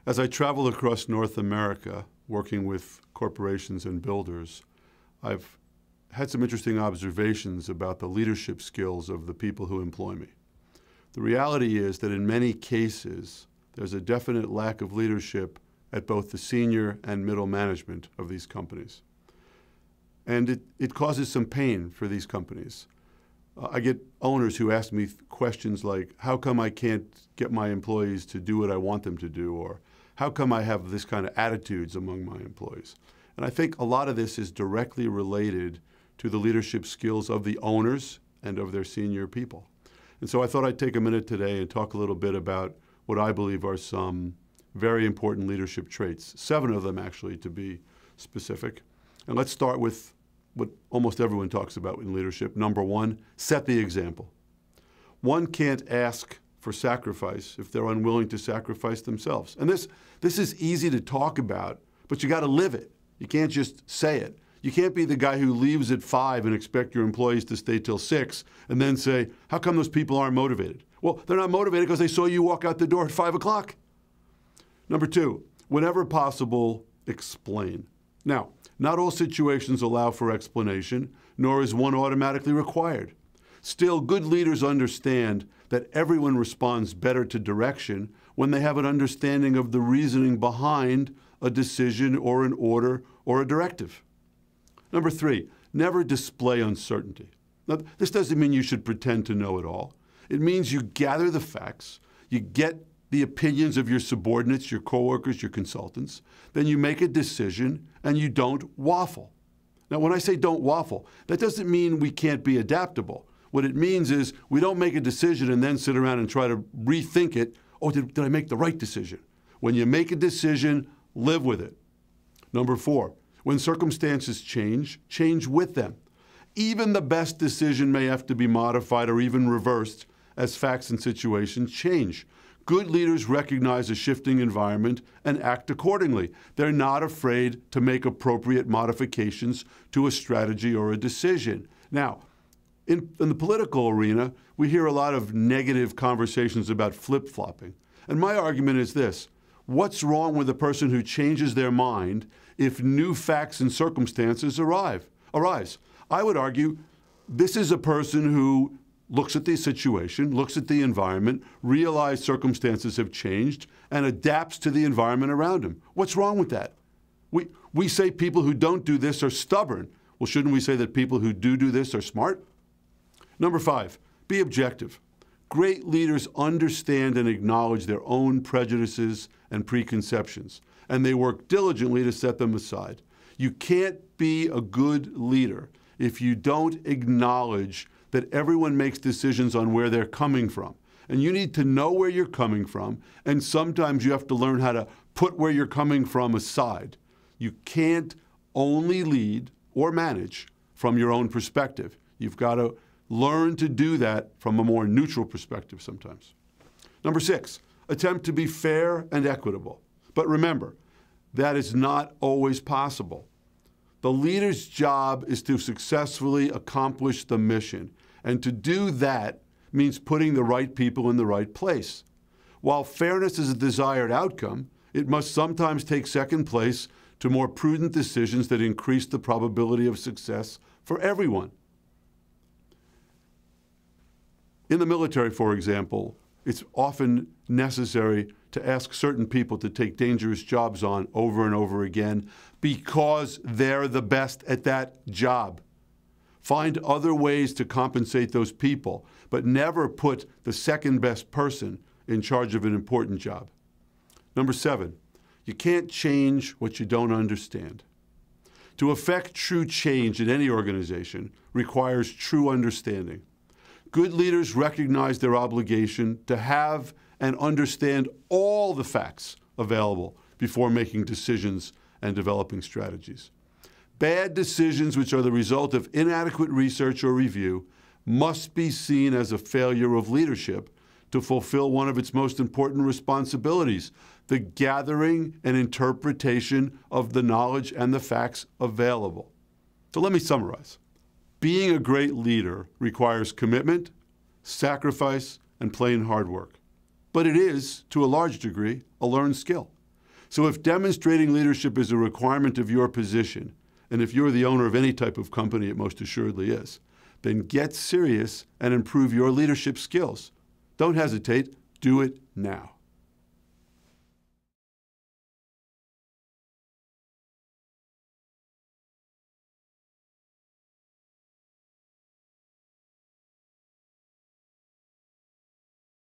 As I travel across North America, working with corporations and builders, I've had some interesting observations about the leadership skills of the people who employ me. The reality is that in many cases, there's a definite lack of leadership at both the senior and middle management of these companies. And it causes some pain for these companies. I get owners who ask me questions like, how come I can't get my employees to do what I want them to do? Or how come I have this kind of attitudes among my employees? And I think a lot of this is directly related to the leadership skills of the owners and of their senior people. And so I thought I'd take a minute today and talk a little bit about what I believe are some very important leadership traits, 7 of them actually to be specific. And let's start with what almost everyone talks about in leadership. Number 1, set the example. One can't ask for sacrifice if they're unwilling to sacrifice themselves. And this is easy to talk about, but you got to live it. You can't just say it. You can't be the guy who leaves at 5 and expect your employees to stay till 6 and then say, how come those people aren't motivated? Well, they're not motivated because they saw you walk out the door at 5 o'clock. Number 2, whenever possible, explain. Now, not all situations allow for explanation, nor is one automatically required. Still, good leaders understand that everyone responds better to direction when they have an understanding of the reasoning behind a decision or an order or a directive. Number 3, never display uncertainty. Now, this doesn't mean you should pretend to know it all. It means you gather the facts, you get the opinions of your subordinates, your coworkers, your consultants, then you make a decision and you don't waffle. Now, when I say don't waffle, that doesn't mean we can't be adaptable. What it means is we don't make a decision and then sit around and try to rethink it. Oh, did I make the right decision? When you make a decision, live with it. Number 4, when circumstances change, change with them. Even the best decision may have to be modified or even reversed as facts and situations change. Good leaders recognize a shifting environment and act accordingly. They're not afraid to make appropriate modifications to a strategy or a decision. Now, in the political arena, we hear a lot of negative conversations about flip-flopping. And my argument is this: what's wrong with a person who changes their mind if new facts and circumstances arise? I would argue this is a person who looks at the situation, looks at the environment, realizes circumstances have changed, and adapts to the environment around him. What's wrong with that? We say people who don't do this are stubborn. Well, shouldn't we say that people who do this are smart? Number 5, be objective. Great leaders understand and acknowledge their own prejudices and preconceptions, and they work diligently to set them aside. You can't be a good leader if you don't acknowledge that everyone makes decisions on where they're coming from. And you need to know where you're coming from, and sometimes you have to learn how to put where you're coming from aside. You can't only lead or manage from your own perspective. You've got to learn to do that from a more neutral perspective sometimes. Number 6, attempt to be fair and equitable. But remember, that is not always possible. The leader's job is to successfully accomplish the mission, and to do that means putting the right people in the right place. While fairness is a desired outcome, it must sometimes take second place to more prudent decisions that increase the probability of success for everyone. In the military, for example, it's often necessary to ask certain people to take dangerous jobs on over and over again because they're the best at that job. Find other ways to compensate those people, but never put the second best person in charge of an important job. Number 7, you can't change what you don't understand. To effect true change in any organization requires true understanding. Good leaders recognize their obligation to have and understand all the facts available before making decisions and developing strategies. Bad decisions which are the result of inadequate research or review must be seen as a failure of leadership to fulfill one of its most important responsibilities, the gathering and interpretation of the knowledge and the facts available. So let me summarize. Being a great leader requires commitment, sacrifice, and plain hard work. But it is, to a large degree, a learned skill. So if demonstrating leadership is a requirement of your position, and if you're the owner of any type of company, it most assuredly is, then get serious and improve your leadership skills. Don't hesitate. Do it now.